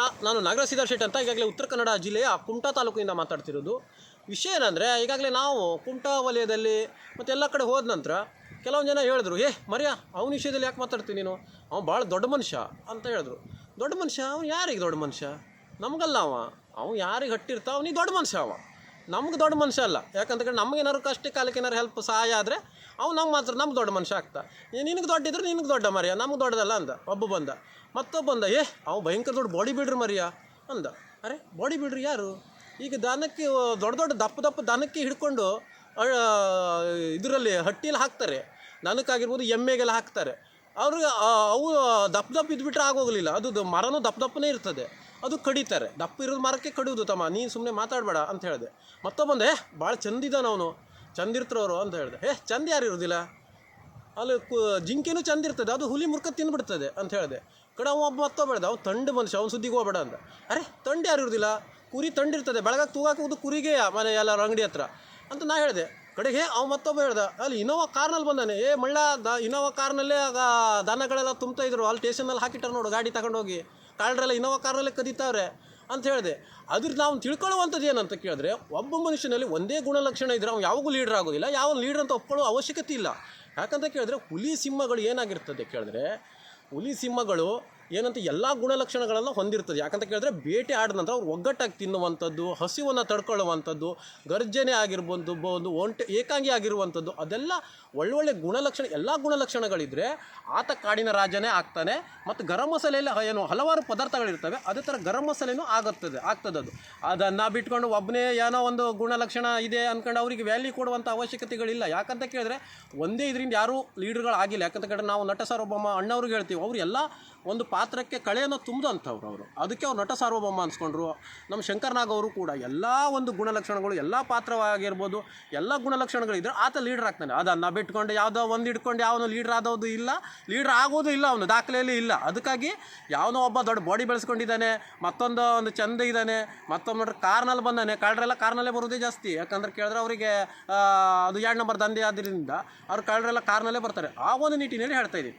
ನಮಸ್ಕಾರ. ನಾನು ನಾಗರಾಜ್ ಸಿದ್ದಾರ್ ಶೆಟ್ಟಿ ಅಂತ ಈಗಾಗಲೇ ಉತ್ತರ ಕನ್ನಡ ಜಿಲ್ಲೆಯ ಕುಮಟಾ ತಾಲೂಕಿನಿಂದ ಮಾತಾಡ್ತಿರೋದು. ವಿಷಯ ಏನಂದರೆ, ಈಗಾಗಲೇ ನಾವು ಕುಮಟಾ ವಲಯದಲ್ಲಿ ಮತ್ತು ಎಲ್ಲ ಕಡೆ ಹೋದ ನಂತರ ಕೆಲವೊಂದು ಜನ ಹೇಳಿದ್ರು, ಮರ್ಯಾ ಅವನ ವಿಷಯದಲ್ಲಿ ಯಾಕೆ ಮಾತಾಡ್ತೀನಿ ನೀನು, ಅವ್ನು ಭಾಳ ದೊಡ್ಡ ಮನುಷ್ಯ ಅಂತ ಹೇಳಿದ್ರು. ದೊಡ್ಡ ಮನುಷ್ಯ? ಅವ್ನು ಯಾರಿಗೆ ದೊಡ್ಡ ಮನುಷ್ಯ? ನಮಗಲ್ಲ. ಅವ್ನು ಯಾರಿಗೆ ಹಟ್ಟಿರ್ತಾವ ಅವನಿಗೆ ದೊಡ್ಡ ಮನುಷ್ಯ. ನಮ್ಗೆ ದೊಡ್ಡ ಮನುಷ್ಯ ಅಲ್ಲ. ಯಾಕಂತಂದ್ರೆ ನಮಗೇನಾದ್ರು ಕಷ್ಟ ಕಾಲಕ್ಕೆ ಏನಾರು ಹೆಲ್ಪ್ ಸಹಾಯ ಆದರೆ ಅವ್ನು ನಮ್ಗೆ ದೊಡ್ಡ ಮನುಷ್ಯ ಆಗ್ತಾ. ನಿನಗೆ ದೊಡ್ಡಿದ್ರೆ ನಿನಗೆ ದೊಡ್ಡ ಮರ್ಯ, ನಮ್ಗೆ ದೊಡ್ಡದಲ್ಲ ಅಂದ. ಒಬ್ಬ ಬಂದ, ಮತ್ತೊಬ್ಬ ಬಂದ, ಅವ್ನು ಭಯಂಕರ ದೊಡ್ಡ ಬಾಡಿ ಬಿಲ್ಡ್ರ್ ಮರ್ಯ ಅಂದ. ಅರೆ, ಬಾಡಿ ಬಿಲ್ಡ್ರ್ ಯಾರು? ಈಗ ದನಕ್ಕೆ ದೊಡ್ಡ ದಪ್ಪ ದನಕ್ಕೆ ಹಿಡ್ಕೊಂಡು ಇದರಲ್ಲಿ ಹಟ್ಟಿಯಲ್ಲಿ ಹಾಕ್ತಾರೆ. ದನಕ್ಕಾಗಿರ್ಬೋದು, ಎಮ್ಮೆಗೆಲ್ಲ ಹಾಕ್ತಾರೆ. ಅವ್ರಿಗೆ ಅವು ದಪ್ಪ ಇದ್ಬಿಟ್ರೆ ಆಗೋಗಲಿಲ್ಲ. ಅದು ಮರನೂ ದಪ್ಪನೇ ಇರ್ತದೆ, ಅದು ಕಡಿತಾರೆ. ದಪ್ಪ ಇರೋದು ಮರಕ್ಕೆ ಕಡಿಯೋದು. ತಮ್ಮ ನೀನು ಸುಮ್ಮನೆ ಮಾತಾಡಬೇಡ ಅಂತ ಹೇಳಿದೆ. ಮತ್ತೊಬ್ಬಂದೆ, ಭಾಳ ಚಂದಿದ್ದಾನೆ ಅವನು, ಚಂದಿರ್ತ್ರವರು ಅಂತ ಹೇಳಿದೆ. ಚಂದ ಯಾರು ಇರೋದಿಲ್ಲ, ಅಲ್ಲಿ ಜಿಂಕೆನೂ ಚಂದ ಇರ್ತದೆ, ಅದು ಹುಲಿ ಮುರ್ಕ ತಿಂದುಬಿಡ್ತದೆ ಅಂತ ಹೇಳಿದೆ. ಅವ ಒಬ್ಬ ಮತ್ತೊಬ್ಬ ಅವ್ನು ತಂಡು ಮನುಷ್ಯ, ಅವ್ನು ಸುದ್ದಿಗೆ ಹೋಗಬೇಡ ಅಂತ. ಅರೆ, ತಂಡು ಯಾರು ಇರೋದಿಲ್ಲ, ಕುರಿ ತಂಡಿರ್ತದೆ, ಬೆಳಗಾಗಿ ತೂಗಾಕೋದು ಕುರಿಗೆ ಮನೆ ಎಲ್ಲರ ಅಂಗಡಿ ಹತ್ರ ಅಂತ ನಾ ಹೇಳಿದೆ. ಕಡೆಗೆ ಅವ ಮತ್ತೊಬ್ಬ ಹೇಳ್ದ, ಅಲ್ಲಿ ಇನೋವಾ ಕಾರ್ನಲ್ಲಿ ಬಂದಾನೆ. ಮಳ್ಳ ಇನೋವಾ ಕಾರ್ನಲ್ಲೇ ದನಗಳೆಲ್ಲ ತುಂಬ್ತಾ ಇದ್ರು, ಅಲ್ಲಿ ಸ್ಟೇಷನಲ್ಲಿ ಹಾಕಿಟ್ಟಾರೆ ನೋಡು ಗಾಡಿ ತಗೊಂಡೋಗಿ. ಕಾಳರೆಲ್ಲ ಇನೋವಾ ಕಾರ್ನಲ್ಲೇ ಕದೀತಾವ್ರೆ ಅಂತ ಹೇಳಿದೆ. ಅದ್ರ ನಾವು ತಿಳ್ಕೊಳ್ಳುವಂಥದ್ದು ಏನಂತ ಕೇಳಿದ್ರೆ, ಒಬ್ಬ ಮನುಷ್ಯನಲ್ಲಿ ಒಂದೇ ಗುಣಲಕ್ಷಣ ಇದ್ದರೆ ಅವ್ನು ಯಾವಾಗೂ ಲೀಡ್ರ್ ಆಗೋದಿಲ್ಲ. ಯಾವ ಲೀಡ್ರ್ ಅಂತ ಒಪ್ಕೊಳ್ಳೋ ಅವಶ್ಯಕತೆ ಇಲ್ಲ. ಯಾಕಂತ ಕೇಳಿದ್ರೆ, ಹುಲಿ ಸಿಂಹಗಳು ಏನಾಗಿರ್ತದೆ ಕೇಳಿದ್ರೆ, ಹುಲಿ ಸಿಂಹಗಳು ಏನಂತ ಎಲ್ಲ ಗುಣಲಕ್ಷಣಗಳನ್ನು ಹೊಂದಿರ್ತದೆ. ಯಾಕಂತ ಕೇಳಿದ್ರೆ, ಬೇಟೆ ಆಡಿದ ನಂತರ ಅವ್ರು ಒಗ್ಗಟ್ಟಾಗಿ ತಿನ್ನುವಂಥದ್ದು, ಹಸಿವನ್ನು ತಡ್ಕೊಳ್ಳುವಂಥದ್ದು, ಗರ್ಜನೆ ಆಗಿರ್ಬೋದು, ಏಕಾಂಗಿ ಆಗಿರುವಂಥದ್ದು, ಅದೆಲ್ಲ ಒಳ್ಳೊಳ್ಳೆ ಗುಣಲಕ್ಷಣ. ಎಲ್ಲ ಗುಣಲಕ್ಷಣಗಳಿದ್ದರೆ ಆತ ಕಾಡಿನ ರಾಜನೇ ಆಗ್ತಾನೆ. ಮತ್ತು ಗರಂ ಮಸಾಲೆಯಲ್ಲಿ ಏನು ಹಲವಾರು ಪದಾರ್ಥಗಳಿರ್ತವೆ, ಅದೇ ಥರ ಗರಂ ಮಸಾಲೆನೂ ಆಗ್ತದದು. ಅದನ್ನು ಬಿಟ್ಕೊಂಡು ಒಬ್ಬನೇ ಏನೋ ಒಂದು ಗುಣಲಕ್ಷಣ ಇದೆ ಅಂದ್ಕೊಂಡು ಅವರಿಗೆ ವ್ಯಾಲ್ಯೂ ಕೊಡುವಂಥ ಅವಶ್ಯಕತೆಗಳಿಲ್ಲ. ಯಾಕಂತ ಕೇಳಿದ್ರೆ, ಒಂದೇ ಇದರಿಂದ ಯಾರೂ ಲೀಡರ್ಗಳಾಗಿಲ್ಲ. ಯಾಕಂತ ಕೇಳಿದ್ರೆ, ನಾವು ನಟ ಸಾರ್ವಭೌಮ ಅಣ್ಣವ್ರಿಗೆ ಹೇಳ್ತೀವಿ, ಅವರು ಎಲ್ಲ ಒಂದು ಪಾತ್ರಕ್ಕೆ ಕಳೆಯನ್ನು ತುಂಬಿದಂಥವ್ರು ಅವರು. ಅದಕ್ಕೆ ಅವ್ರು ನಟ ಸಾರ್ವಭೌಮ ಅನ್ಸ್ಕೊಂಡ್ರು. ನಮ್ಮ ಶಂಕರ್ನಾಗ್ ಅವರು ಕೂಡ ಎಲ್ಲ ಒಂದು ಗುಣಲಕ್ಷಣಗಳು, ಎಲ್ಲ ಪಾತ್ರವಾಗಿರ್ಬೋದು, ಎಲ್ಲ ಗುಣಲಕ್ಷಣಗಳಿದ್ದರೆ ಆತ ಲೀಡರ್ ಆಗ್ತಾನೆ. ಅದನ್ನು ಬಿಟ್ಕೊಂಡು ಯಾವುದೋ ಒಂದು ಹಿಡ್ಕೊಂಡು ಯಾವನು ಲೀಡ್ರ್ ಆಗೋದು ಇಲ್ಲ, ಲೀಡ್ರ್ ಆಗೋದು ಇಲ್ಲ, ಅವನು ದಾಖಲೆಯಲ್ಲಿ ಇಲ್ಲ. ಅದಕ್ಕಾಗಿ ಯಾವನೋ ಒಬ್ಬ ದೊಡ್ಡ ಬಾಡಿ ಬೆಳೆಸ್ಕೊಂಡಿದ್ದಾನೆ, ಮತ್ತೊಂದು ಚಂದ ಇದ್ದಾನೆ, ಮತ್ತೊಂದು ನೋಡ್ರಿ ಕಾರ್ನಲ್ಲಿ ಬಂದಾನೆ. ಕಳ್ಳರೆಲ್ಲ ಕಾರ್ನಲ್ಲೇ ಬರೋದೇ ಜಾಸ್ತಿ. ಯಾಕಂದ್ರೆ ಕೇಳಿದ್ರೆ ಅವರಿಗೆ ಅದು 2 ನಂಬರ್ ದಂಧೆ ಆದ್ದರಿಂದ ಅವ್ರು ಕಳ್ಳರೆಲ್ಲ ಕಾರ್ನಲ್ಲೇ ಬರ್ತಾರೆ. ಆ ಒಂದು ನಿಟ್ಟಿನಲ್ಲಿ ಹೇಳ್ತಾ ಇದ್ದೀವಿ.